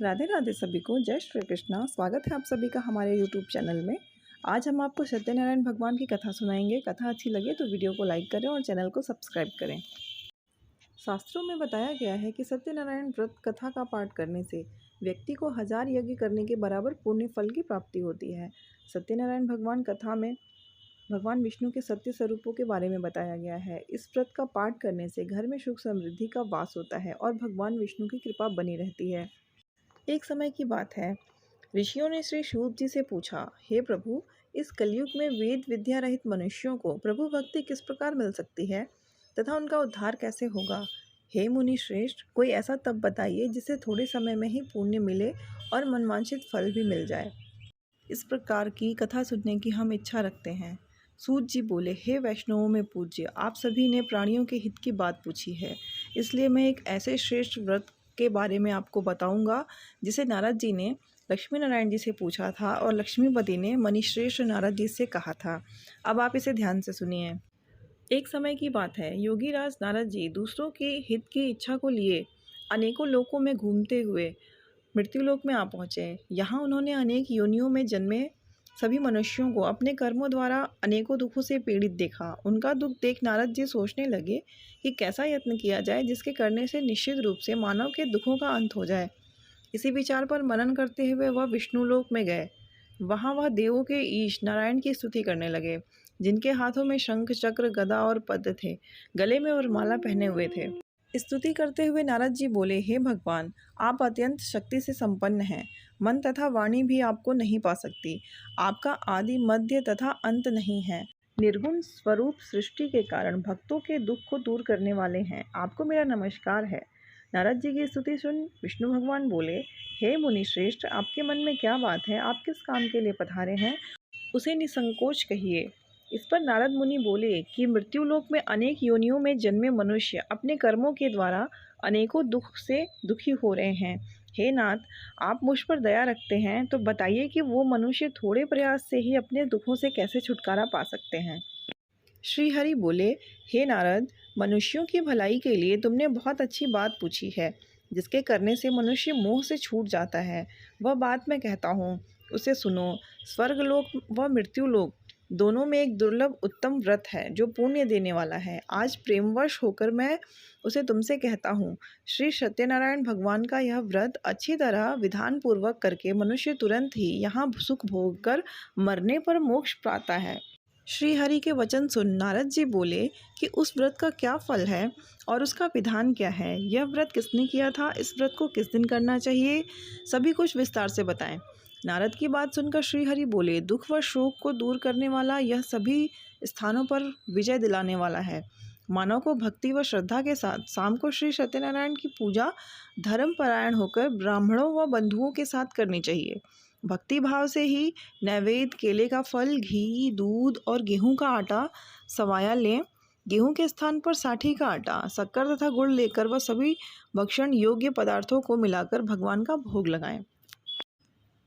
राधे राधे सभी को, जय श्री कृष्णा। स्वागत है आप सभी का हमारे यूट्यूब चैनल में। आज हम आपको सत्यनारायण भगवान की कथा सुनाएंगे। कथा अच्छी लगे तो वीडियो को लाइक करें और चैनल को सब्सक्राइब करें। शास्त्रों में बताया गया है कि सत्यनारायण व्रत कथा का पाठ करने से व्यक्ति को 1000 यज्ञ करने के बराबर पुण्य फल की प्राप्ति होती है। सत्यनारायण भगवान कथा में भगवान विष्णु के सत्य स्वरूपों के बारे में बताया गया है। इस व्रत का पाठ करने से घर में सुख समृद्धि का वास होता है और भगवान विष्णु की कृपा बनी रहती है। एक समय की बात है, ऋषियों ने श्री सूत जी से पूछा, हे प्रभु, इस कलयुग में वेद विद्या रहित मनुष्यों को प्रभु भक्ति किस प्रकार मिल सकती है तथा उनका उद्धार कैसे होगा? हे मुनि श्रेष्ठ, कोई ऐसा तप बताइए जिससे थोड़े समय में ही पुण्य मिले और मनवांछित फल भी मिल जाए। इस प्रकार की कथा सुनने की हम इच्छा रखते हैं। सूत जी बोले, हे वैष्णवों में पूज्य, आप सभी ने प्राणियों के हित की बात पूछी है, इसलिए मैं एक ऐसे श्रेष्ठ व्रत के बारे में आपको बताऊंगा जिसे नारद जी ने लक्ष्मी नारायण जी से पूछा था और लक्ष्मीपति ने मणिश्रेष्ठ नारद जी से कहा था। अब आप इसे ध्यान से सुनिए। एक समय की बात है, योगी राज नारद जी दूसरों के हित की इच्छा को लिए अनेकों लोकों में घूमते हुए मृत्युलोक में आ पहुँचे। यहाँ उन्होंने अनेक योनियों में जन्मे सभी मनुष्यों को अपने कर्मों द्वारा अनेकों दुखों से पीड़ित देखा। उनका दुख देख नारद जी सोचने लगे कि कैसा यत्न किया जाए जिसके करने से निश्चित रूप से मानव के दुखों का अंत हो जाए। इसी विचार पर मनन करते हुए वह विष्णुलोक में गए। वहाँ वह देवों के ईश नारायण की स्तुति करने लगे, जिनके हाथों में शंख चक्र गदा और पद्म थे, गले में वरमाला पहने हुए थे। स्तुति करते हुए नारद जी बोले, हे भगवान, आप अत्यंत शक्ति से संपन्न हैं। मन तथा वाणी भी आपको नहीं पा सकती। आपका आदि मध्य तथा अंत नहीं है। निर्गुण स्वरूप सृष्टि के कारण भक्तों के दुख को दूर करने वाले हैं। आपको मेरा नमस्कार है। नारद जी की स्तुति सुन विष्णु भगवान बोले, हे मुनि श्रेष्ठ, आपके मन में क्या बात है? आप किस काम के लिए पधारे हैं? उसे निसंकोच कहिए। इस पर नारद मुनि बोले कि मृत्युलोक में अनेक योनियों में जन्मे मनुष्य अपने कर्मों के द्वारा अनेकों दुख से दुखी हो रहे हैं। हे नाथ, आप मुझ पर दया रखते हैं तो बताइए कि वो मनुष्य थोड़े प्रयास से ही अपने दुखों से कैसे छुटकारा पा सकते हैं। श्री हरि बोले, हे नारद, मनुष्यों की भलाई के लिए तुमने बहुत अच्छी बात पूछी है, जिसके करने से मनुष्य मोह से छूट जाता है। वह बात मैं कहता हूँ, उसे सुनो। स्वर्गलोक व मृत्युलोक दोनों में एक दुर्लभ उत्तम व्रत है जो पुण्य देने वाला है। आज प्रेमवश होकर मैं उसे तुमसे कहता हूँ। श्री सत्यनारायण भगवान का यह व्रत अच्छी तरह विधान पूर्वक करके मनुष्य तुरंत ही यहाँ सुख भोग कर मरने पर मोक्ष पाता है। श्री हरि के वचन सुन नारद जी बोले कि उस व्रत का क्या फल है और उसका विधान क्या है? यह व्रत किसने किया था? इस व्रत को किस दिन करना चाहिए? सभी कुछ विस्तार से बताएं। नारद की बात सुनकर श्री हरि बोले, दुख व शोक को दूर करने वाला, यह सभी स्थानों पर विजय दिलाने वाला है। मानव को भक्ति व श्रद्धा के साथ शाम को श्री सत्यनारायण की पूजा धर्मपरायण होकर ब्राह्मणों व बंधुओं के साथ करनी चाहिए। भक्ति भाव से ही नैवेद्य, केले का फल, घी, दूध और गेहूं का आटा सवाया लें। गेहूं के स्थान पर साठी का आटा, शक्कर तथा गुड़ लेकर वह सभी भक्षण योग्य पदार्थों को मिलाकर भगवान का भोग लगाएं।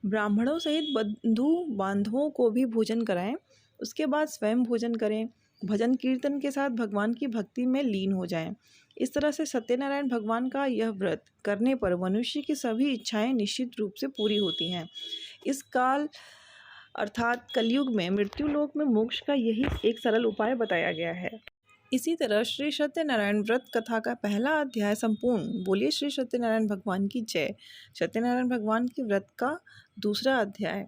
ब्राह्मणों सहित बंधु बांधवों को भी भोजन कराएं। उसके बाद स्वयं भोजन करें। भजन कीर्तन के साथ भगवान की भक्ति में लीन हो जाएं। इस तरह से सत्यनारायण भगवान का यह व्रत करने पर मनुष्य की सभी इच्छाएं निश्चित रूप से पूरी होती हैं। इस काल अर्थात कलयुग में मृत्युलोक में मोक्ष का यही एक सरल उपाय बताया गया है। इसी तरह श्री सत्यनारायण व्रत कथा का पहला अध्याय संपूर्ण। बोलिए श्री सत्यनारायण भगवान की जय। सत्यनारायण भगवान की व्रत का दूसरा अध्याय।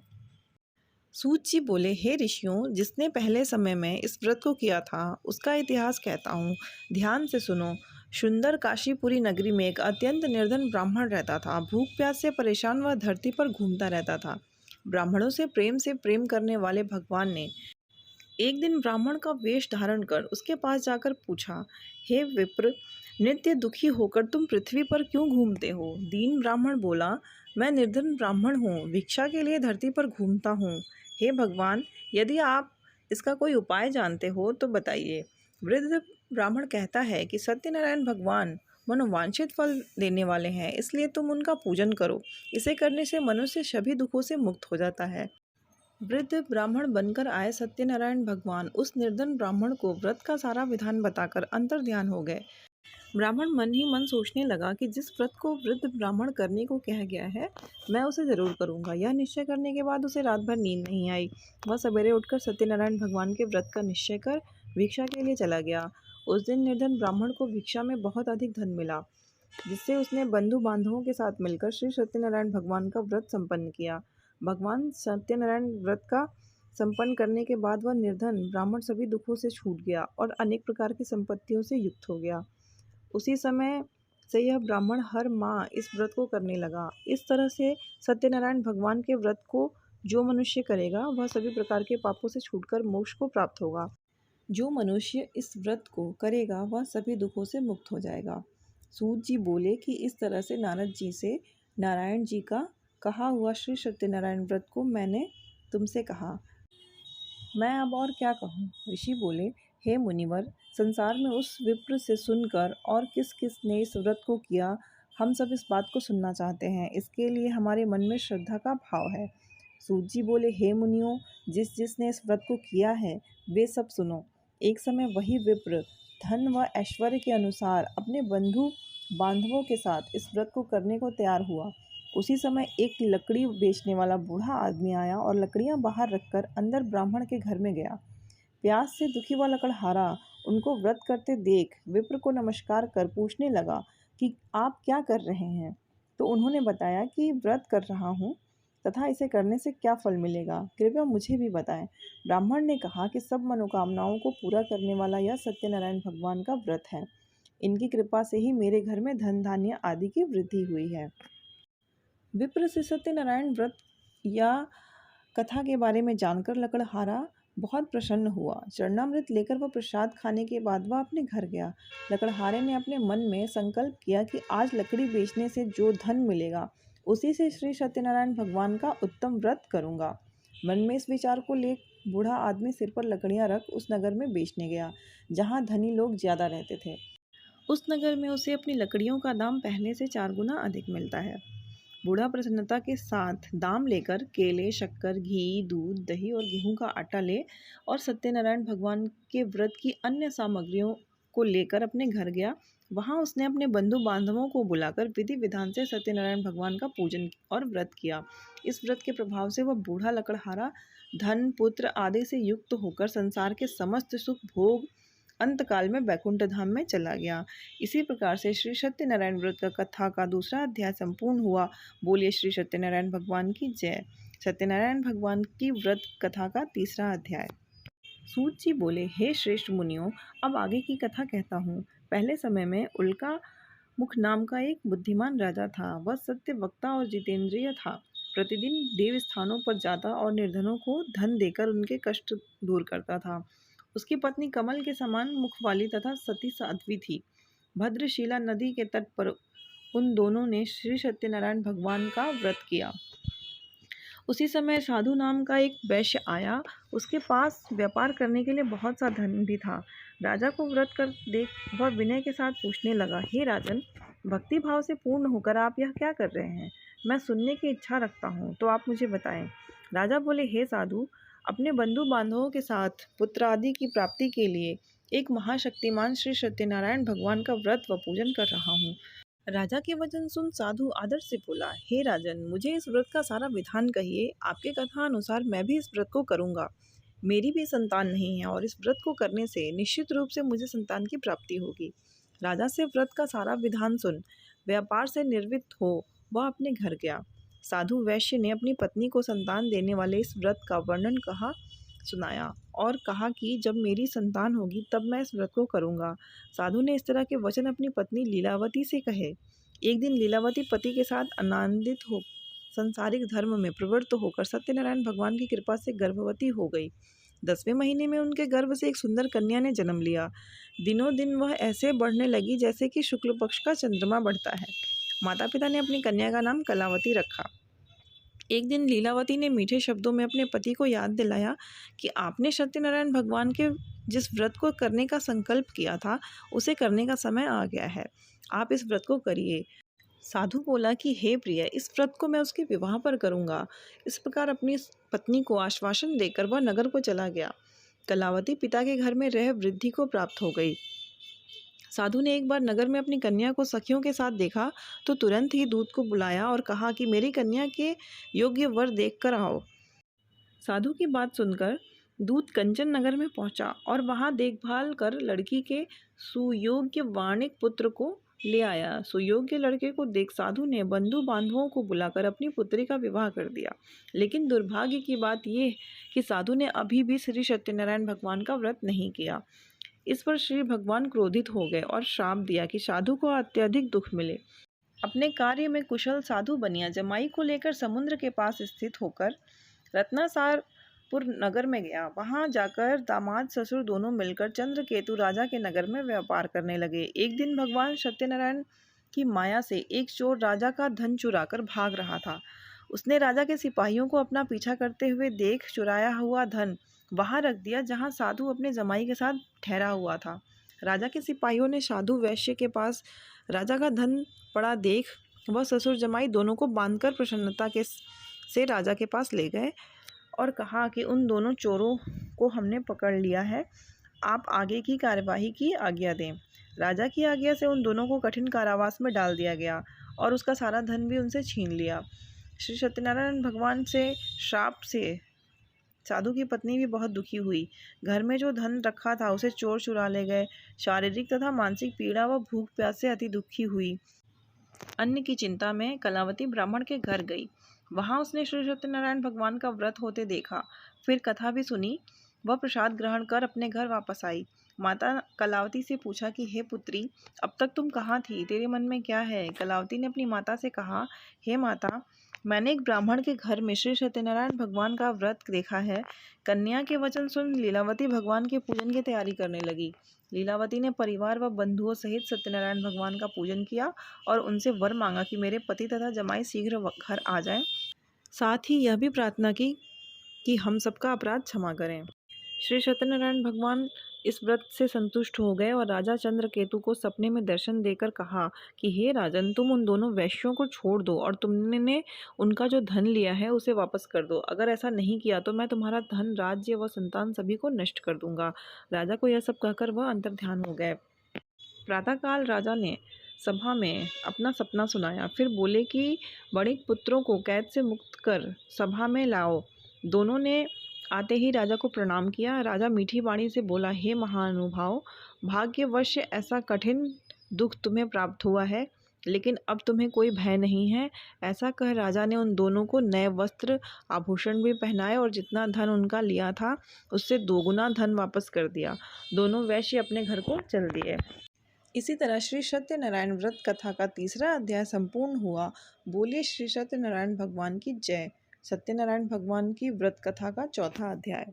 सूत जी बोले, हे ऋषियों, जिसने पहले समय में इस व्रत को किया था उसका इतिहास कहता हूँ, ध्यान से सुनो। सुंदर काशीपुरी नगरी में एक अत्यंत निर्धन ब्राह्मण रहता था। भूख प्यास से परेशान वह धरती पर घूमता रहता था। ब्राह्मणों से प्रेम करने वाले भगवान ने एक दिन ब्राह्मण का वेश धारण कर उसके पास जाकर पूछा, हे विप्र, नित्य दुखी होकर तुम पृथ्वी पर क्यों घूमते हो? दीन ब्राह्मण बोला, मैं निर्धन ब्राह्मण हूँ, भिक्षा के लिए धरती पर घूमता हूँ। हे भगवान, यदि आप इसका कोई उपाय जानते हो तो बताइए। वृद्ध ब्राह्मण कहता है कि सत्यनारायण भगवान मनोवांछित फल देने वाले हैं, इसलिए तुम उनका पूजन करो। इसे करने से मनुष्य सभी दुखों से मुक्त हो जाता है। वृद्ध ब्राह्मण बनकर आए सत्यनारायण भगवान उस निर्धन ब्राह्मण को व्रत का सारा विधान बताकर अंतर्ध्यान हो गए। ब्राह्मण मन ही मन सोचने लगा कि जिस व्रत को वृद्ध ब्राह्मण करने को कहा गया है, मैं उसे ज़रूर करूँगा। यह निश्चय करने के बाद उसे रात भर नींद नहीं आई। वह सवेरे उठकर सत्यनारायण भगवान के व्रत का निश्चय कर भिक्षा के लिए चला गया। उस दिन निर्धन ब्राह्मण को भिक्षा में बहुत अधिक धन मिला, जिससे उसने बंधु बांधवों के साथ मिलकर श्री सत्यनारायण भगवान का व्रत संपन्न किया। भगवान सत्यनारायण व्रत का संपन्न करने के बाद वह निर्धन ब्राह्मण सभी दुखों से छूट गया और अनेक प्रकार की संपत्तियों से युक्त हो गया। उसी समय से यह ब्राह्मण हर माह इस व्रत को करने लगा। इस तरह से सत्यनारायण भगवान के व्रत को जो मनुष्य करेगा वह सभी प्रकार के पापों से छूटकर मोक्ष को प्राप्त होगा। जो मनुष्य इस व्रत को करेगा वह सभी दुखों से मुक्त हो जाएगा। सूत जी बोले कि इस तरह से नारद जी से नारायण जी का कहा हुआ श्री सत्यनारायण व्रत को मैंने तुमसे कहा। मैं अब और क्या कहूँ। ऋषि बोले, हे मुनिवर, संसार में उस विप्र से सुनकर और किस किस ने इस व्रत को किया, हम सब इस बात को सुनना चाहते हैं। इसके लिए हमारे मन में श्रद्धा का भाव है। सूत जी बोले, हे मुनियों, जिस जिसने इस व्रत को किया है वे सब सुनो। एक समय वही विप्र धन व ऐश्वर्य के अनुसार अपने बंधु बांधवों के साथ इस व्रत को करने को तैयार हुआ। उसी समय एक लकड़ी बेचने वाला बूढ़ा आदमी आया और लकड़ियां बाहर रखकर अंदर ब्राह्मण के घर में गया। प्यास से दुखी हुआ लकड़हारा उनको व्रत करते देख विप्र को नमस्कार कर पूछने लगा कि आप क्या कर रहे हैं। तो उन्होंने बताया कि व्रत कर रहा हूँ तथा इसे करने से क्या फल मिलेगा, कृपया मुझे भी बताएं। ब्राह्मण ने कहा कि सब मनोकामनाओं को पूरा करने वाला यह सत्यनारायण भगवान का व्रत है। इनकी कृपा से ही मेरे घर में धन धान्य आदि की वृद्धि हुई है। विप्र से सत्यनारायण व्रत या कथा के बारे में जानकर लकड़हारा बहुत प्रसन्न हुआ। चरणामृत लेकर वह प्रसाद खाने के बाद वह अपने घर गया। लकड़हारे ने अपने मन में संकल्प किया कि आज लकड़ी बेचने से जो धन मिलेगा उसी से श्री सत्यनारायण भगवान का उत्तम व्रत करूँगा। मन में इस विचार को ले बूढ़ा आदमी सिर पर लकड़ियाँ रख उस नगर में बेचने गया जहाँ धनी लोग ज़्यादा रहते थे। उस नगर में उसे अपनी लकड़ियों का दाम पहले से 4 गुना अधिक मिलता है। बूढ़ा प्रसन्नता के साथ दाम लेकर केले, शक्कर, घी, दूध, दही और गेहूं का आटा ले और सत्यनारायण भगवान के व्रत की अन्य सामग्रियों को लेकर अपने घर गया। वहां उसने अपने बंधु बांधवों को बुलाकर विधि विधान से सत्यनारायण भगवान का पूजन और व्रत किया। इस व्रत के प्रभाव से वह बूढ़ा लकड़हारा धन, पुत्र आदि से युक्त होकर संसार के समस्त सुख भोग अंतकाल में बैकुंठ धाम में चला गया। इसी प्रकार से श्री सत्यनारायण व्रत का कथा का दूसरा अध्याय संपूर्ण हुआ। बोलिए श्री सत्यनारायण भगवान की जय। सत्यनारायण भगवान की व्रत कथा का तीसरा अध्याय। सूत जी बोले, हे श्रेष्ठ मुनियों, अब आगे की कथा कहता हूँ। पहले समय में उल्का मुख नाम का एक बुद्धिमान राजा था। वह सत्य वक्ता और जितेंद्रिय था। प्रतिदिन देव स्थानों पर जाता और निर्धनों को धन देकर उनके कष्ट दूर करता था। उसकी पत्नी कमल के समान मुख वाली तथा सती साध्वी थी। भद्रशिला नदी के तट पर उन दोनों ने श्री सत्यनारायण भगवान का व्रत किया। उसी समय साधु नाम का एक वैश्य आया। उसके पास व्यापार करने के लिए बहुत सा धन भी था। राजा को व्रत कर देख वह विनय के साथ पूछने लगा, हे राजन, भक्ति भाव से पूर्ण होकर आप यह क्या कर रहे हैं? मैं सुनने की इच्छा रखता हूँ, तो आप मुझे बताएं। राजा बोले, हे साधु, अपने बंधु बांधवों के साथ पुत्र आदि की प्राप्ति के लिए एक महाशक्तिमान श्री सत्यनारायण भगवान का व्रत व पूजन कर रहा हूँ। राजा के वचन सुन साधु आदर से बोला, हे राजन, मुझे इस व्रत का सारा विधान कहिए। आपके कथा अनुसार मैं भी इस व्रत को करूँगा। मेरी भी संतान नहीं है और इस व्रत को करने से निश्चित रूप से मुझे संतान की प्राप्ति होगी। राजा से व्रत का सारा विधान सुन व्यापार से निर्वृत्त हो वह अपने घर गया। साधु वैश्य ने अपनी पत्नी को संतान देने वाले इस व्रत का वर्णन सुनाया और कहा कि जब मेरी संतान होगी तब मैं इस व्रत को करूँगा। साधु ने इस तरह के वचन अपनी पत्नी लीलावती से कहे। एक दिन लीलावती पति के साथ आनंदित हो संसारिक धर्म में प्रवृत्त होकर सत्यनारायण भगवान की कृपा से गर्भवती हो गई। 10वें महीने में उनके गर्भ से एक सुंदर कन्या ने जन्म लिया। दिनों दिन वह ऐसे बढ़ने लगी जैसे कि शुक्ल पक्ष का चंद्रमा बढ़ता है। माता पिता ने अपनी कन्या का नाम कलावती रखा। एक दिन लीलावती ने मीठे शब्दों में अपने पति को याद दिलाया कि आपने सत्यनारायण भगवान के जिस व्रत को करने का संकल्प किया था उसे करने का समय आ गया है। आप इस व्रत को करिए। साधु बोला कि हे प्रिय, इस व्रत को मैं उसके विवाह पर करूँगा। इस प्रकार अपनी पत्नी को आश्वासन देकर वह नगर को चला गया। कलावती पिता के घर में रह वृद्धि को प्राप्त हो गई। साधु ने एक बार नगर में अपनी कन्या को सखियों के साथ देखा तो तुरंत ही दूत को बुलाया और कहा कि मेरी कन्या के योग्य वर देख कर आओ। साधु की बात सुनकर दूत कंचन नगर में पहुंचा और वहां देखभाल कर लड़की के सुयोग्य वाणिक पुत्र को ले आया। सुयोग्य लड़के को देख साधु ने बंधु बांधवों को बुलाकर अपनी पुत्री का विवाह कर दिया। लेकिन दुर्भाग्य की बात यह कि साधु ने अभी भी श्री सत्यनारायण भगवान का व्रत नहीं किया। इस पर श्री भगवान क्रोधित हो गए और श्राप दिया कि साधु को अत्यधिक दुख मिले। अपने कार्य में कुशल साधु बनिया जमाई को लेकर समुद्र के पास स्थित होकर रत्नासारपुर नगर में गया। वहां जाकर दामाद ससुर दोनों मिलकर चंद्रकेतु राजा के नगर में व्यापार करने लगे। एक दिन भगवान सत्यनारायण की माया से एक चोर राजा का धन चुराकर भाग रहा था। उसने राजा के सिपाहियों को अपना पीछा करते हुए देख चुराया हुआ धन वहां रख दिया जहां साधु अपने जमाई के साथ ठहरा हुआ था। राजा के सिपाहियों ने साधु वैश्य के पास राजा का धन पड़ा देख वह ससुर जमाई दोनों को बांधकर प्रसन्नता से राजा के पास ले गए और कहा कि उन दोनों चोरों को हमने पकड़ लिया है, आप आगे की कार्यवाही की आज्ञा दें। राजा की आज्ञा से उन दोनों को कठिन कारावास में डाल दिया गया और उसका सारा धन भी उनसे छीन लिया। श्री सत्यनारायण भगवान से श्राप से साधु की पत्नी भी बहुत दुखी हुई। घर में जो धन रखा था उसे चोर चुरा ले गए। शारीरिक तथा मानसिक पीड़ा व भूख प्यास से अति दुखी हुई। अन्न की चिंता में कलावती ब्राह्मण के घर गई। वहां उसने श्री सत्यनारायण भगवान का व्रत होते देखा। फिर कथा भी सुनी। वह प्रसाद ग्रहण कर अपने घर वापस आई। माता कलावती से पूछा कि हे पुत्री, अब तक तुम कहाँ थी, तेरे मन में क्या है? कलावती ने अपनी माता से कहा, हे माता, मैंने एक ब्राह्मण के घर में श्री सत्यनारायण भगवान का व्रत देखा है। कन्या के वचन सुन लीलावती भगवान के पूजन की तैयारी करने लगी। लीलावती ने परिवार व बंधुओं सहित सत्यनारायण भगवान का पूजन किया और उनसे वर मांगा कि मेरे पति तथा जमाई शीघ्र घर आ जाएं। साथ ही यह भी प्रार्थना की कि हम सबका अपराध क्षमा करें। श्री सत्यनारायण भगवान इस व्रत से संतुष्ट हो गए और राजा चंद्रकेतु को सपने में दर्शन देकर कहा कि हे राजन, तुम उन दोनों वैश्यों को छोड़ दो और तुमने उनका जो धन लिया है उसे वापस कर दो। अगर ऐसा नहीं किया तो मैं तुम्हारा धन, राज्य व संतान सभी को नष्ट कर दूंगा। राजा को यह सब कहकर वह अंतर्ध्यान हो गए। प्रातःकाल राजा ने सभा में अपना सपना सुनाया। फिर बोले कि वणिक पुत्रों को कैद से मुक्त कर सभा में लाओ। दोनों ने आते ही राजा को प्रणाम किया। राजा मीठी वाणी से बोला, हे महानुभाव, भाग्यवश ऐसा कठिन दुख तुम्हें प्राप्त हुआ है, लेकिन अब तुम्हें कोई भय नहीं है। ऐसा कह राजा ने उन दोनों को नए वस्त्र आभूषण भी पहनाए और जितना धन उनका लिया था उससे दोगुना धन वापस कर दिया। दोनों वैश्य अपने घर को चल दिए। इसी तरह श्री सत्यनारायण व्रत कथा का तीसरा अध्याय संपूर्ण हुआ। बोलिए श्री सत्यनारायण भगवान की जय। सत्यनारायण भगवान की व्रत कथा का चौथा अध्याय।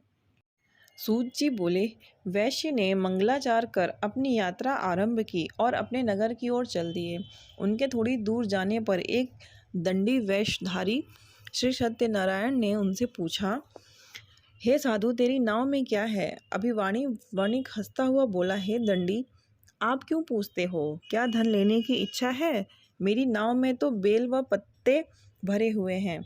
सूत जी बोले, वैश्य ने मंगलाचार कर अपनी यात्रा आरंभ की और अपने नगर की ओर चल दिए। उनके थोड़ी दूर जाने पर एक दंडी वेशधारी श्री सत्यनारायण ने उनसे पूछा, हे साधु, तेरी नाव में क्या है? अभिवाणी वणिक हंसता हुआ बोला, हे दंडी, आप क्यों पूछते हो? क्या धन लेने की इच्छा है? मेरी नाव में तो बेल व पत्ते भरे हुए हैं।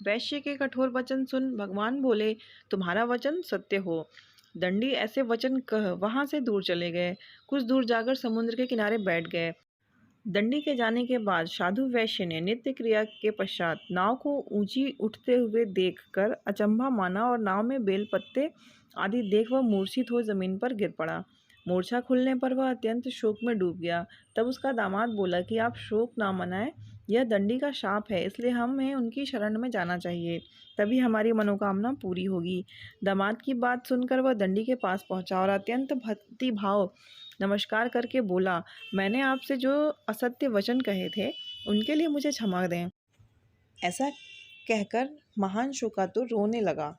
वैश्य के कठोर वचन सुन भगवान बोले, तुम्हारा वचन सत्य हो। दंडी ऐसे वचन कह वहां से दूर चले गए। कुछ दूर जाकर समुद्र के किनारे बैठ गए। दंडी के जाने के बाद साधु वैश्य ने नित्य क्रिया के पश्चात नाव को ऊंची उठते हुए देखकर अचंभा माना और नाव में बेल पत्ते आदि देख वह मूर्छित हो जमीन पर गिर पड़ा। मूर्छा खुलने पर वह अत्यंत शोक में डूब गया। तब उसका दामाद बोला कि आप शोक ना मनाएं, यह दंडी का शाप है, इसलिए हमें उनकी शरण में जाना चाहिए, तभी हमारी मनोकामना पूरी होगी। दामाद की बात सुनकर वह दंडी के पास पहुंचा और अत्यंत भक्ति भाव नमस्कार करके बोला, मैंने आपसे जो असत्य वचन कहे थे उनके लिए मुझे क्षमा दें। ऐसा कहकर महान शोकातुर रोने लगा।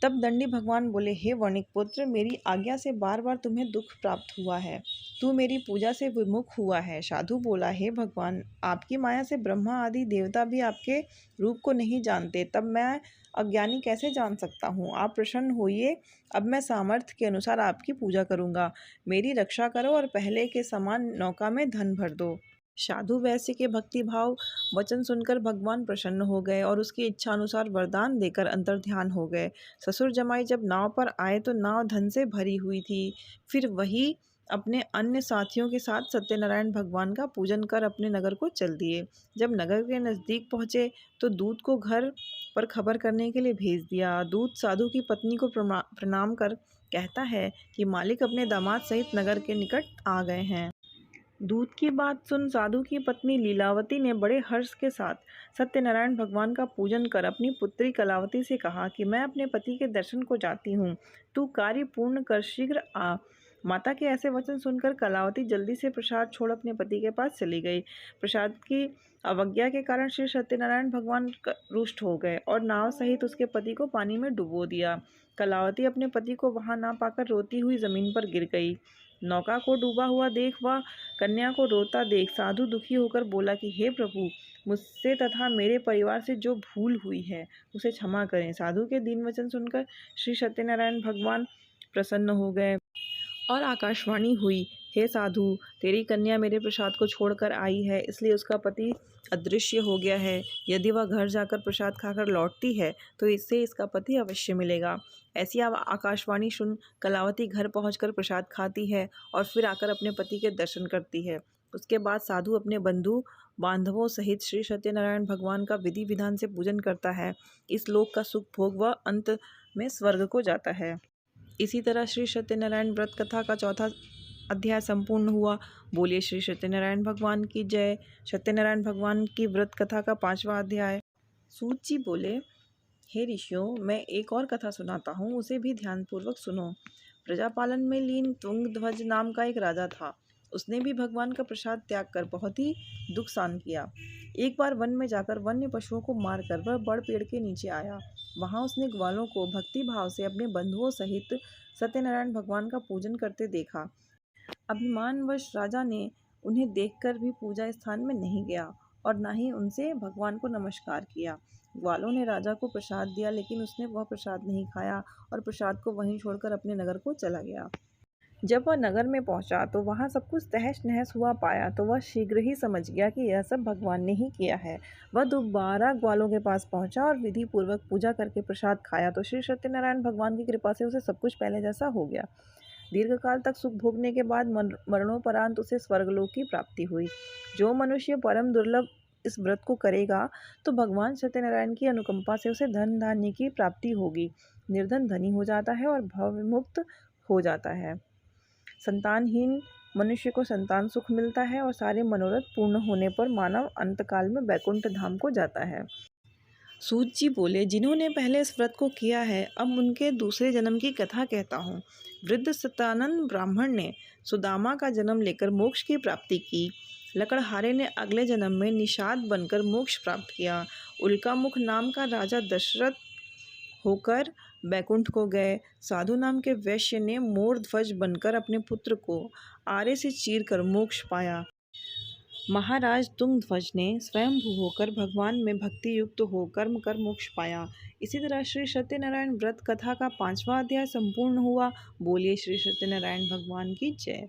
तब दंडी भगवान बोले, हे वणिक पुत्र, मेरी आज्ञा से बार बार तुम्हें दुख प्राप्त हुआ है। तू मेरी पूजा से विमुख हुआ है। साधु बोला, हे भगवान, आपकी माया से ब्रह्मा आदि देवता भी आपके रूप को नहीं जानते, तब मैं अज्ञानी कैसे जान सकता हूँ? आप प्रसन्न होइए, अब मैं सामर्थ्य के अनुसार आपकी पूजा करूँगा। मेरी रक्षा करो और पहले के समान नौका में धन भर दो। साधु वैश्य के भक्ति भाव वचन सुनकर भगवान प्रसन्न हो गए और उसकी इच्छा अनुसार वरदान देकर अंतर्ध्यान हो गए। ससुर जमाई जब नाव पर आए तो नाव धन से भरी हुई थी। फिर वही अपने अन्य साथियों के साथ सत्यनारायण भगवान का पूजन कर अपने नगर को चल दिए। जब नगर के नज़दीक पहुँचे तो दूत को घर पर खबर करने के लिए भेज दिया। दूत साधु की पत्नी को प्रणाम कर कहता है कि मालिक अपने दामाद सहित नगर के निकट आ गए हैं। दूत की बात सुन साधु की पत्नी लीलावती ने बड़े हर्ष के साथ सत्यनारायण भगवान का पूजन कर अपनी पुत्री कलावती से कहा कि मैं अपने पति के दर्शन को जाती हूँ, तू कार्य पूर्ण कर शीघ्र आ। माता के ऐसे वचन सुनकर कलावती जल्दी से प्रसाद छोड़ अपने पति के पास चली गई। प्रसाद की अवज्ञा के कारण श्री सत्यनारायण भगवान रुष्ट हो गए और नाव सहित उसके पति को पानी में डुबो दिया। कलावती अपने पति को वहां ना पाकर रोती हुई जमीन पर गिर गई। नौका को डूबा हुआ देख वह कन्या को रोता देख साधु दुखी होकर बोला कि हे प्रभु, मुझसे तथा मेरे परिवार से जो भूल हुई है उसे क्षमा करें। साधु के दीन वचन सुनकर श्री सत्यनारायण भगवान प्रसन्न हो गए और आकाशवाणी हुई, हे साधु, तेरी कन्या मेरे प्रसाद को छोड़कर आई है, इसलिए उसका पति अदृश्य हो गया है। यदि वह घर जाकर प्रसाद खाकर लौटती है तो इससे इसका पति अवश्य मिलेगा। ऐसी आकाशवाणी सुन कलावती घर पहुंचकर प्रसाद खाती है और फिर आकर अपने पति के दर्शन करती है। उसके बाद साधु अपने बंधु बांधवों सहित श्री सत्यनारायण भगवान का विधि विधान से पूजन करता है। इस लोक का सुख भोग वह अंत में स्वर्ग को जाता है। इसी तरह श्री सत्यनारायण व्रत कथा का चौथा अध्याय संपूर्ण हुआ। बोलिए श्री सत्यनारायण भगवान की जय। सत्यनारायण भगवान की व्रत कथा का 5वां अध्याय। सूत जी बोले, हे ऋषियों, मैं एक और कथा सुनाता हूँ, उसे भी ध्यानपूर्वक सुनो। प्रजापालन में लीन तुंगध्वज नाम का एक राजा था। उसने भी भगवान का प्रसाद त्याग कर बहुत ही दुख सहन किया। एक बार वन में जाकर वन्य पशुओं को मारकर वह बड़ पेड़ के नीचे आया। वहां उसने ग्वालों को भक्ति भाव से अपने बंधुओं सहित सत्यनारायण भगवान का पूजन करते देखा। अभिमानवश राजा ने उन्हें देखकर भी पूजा स्थान में नहीं गया और न ही उनसे भगवान को नमस्कार किया। ग्वालों ने राजा को प्रसाद दिया, लेकिन उसने वह प्रसाद नहीं खाया और प्रसाद को वहीं छोड़कर अपने नगर को चला गया। जब वह नगर में पहुंचा तो वहां सब कुछ तहस नहस हुआ पाया तो वह शीघ्र ही समझ गया कि यह सब भगवान ने ही किया है। वह दोबारा ग्वालों के पास पहुंचा और विधि पूर्वक पूजा करके प्रसाद खाया तो श्री सत्यनारायण भगवान की कृपा से उसे सब कुछ पहले जैसा हो गया। दीर्घकाल तक सुख भोगने के बाद मरणोपरांत उसे स्वर्गलोक की प्राप्ति हुई। जो मनुष्य परम दुर्लभ इस व्रत को करेगा तो भगवान सत्यनारायण की अनुकंपा से उसे धन धान्य की प्राप्ति होगी। निर्धन धनी हो जाता है और भव मुक्त हो जाता है। संतानहीन मनुष्य को संतान सुख मिलता है और सारे मनोरथ पूर्ण होने पर मानव अंतकाल में वैकुंठ धाम को जाता है। सूत जी बोले, जिन्होंने पहले इस व्रत को किया है, अब उनके दूसरे जन्म की कथा कहता हूँ। वृद्ध सतानंद ब्राह्मण ने सुदामा का जन्म लेकर मोक्ष की प्राप्ति की। लकड़हारे ने अगले जन्म में निषाद बनकर मोक्ष प्राप्त किया। उल्कामुख नाम का राजा दशरथ होकर बैकुंठ को गए। साधु नाम के वैश्य ने मोर ध्वज बनकर अपने पुत्र को आरे से चीरकर मोक्ष पाया। महाराज तुंगध्वज ने स्वयंभू होकर भगवान में भक्ति युक्त हो कर्म कर मोक्ष पाया। इसी तरह श्री सत्यनारायण व्रत कथा का 5वां अध्याय संपूर्ण हुआ। बोलिए श्री सत्यनारायण भगवान की जय।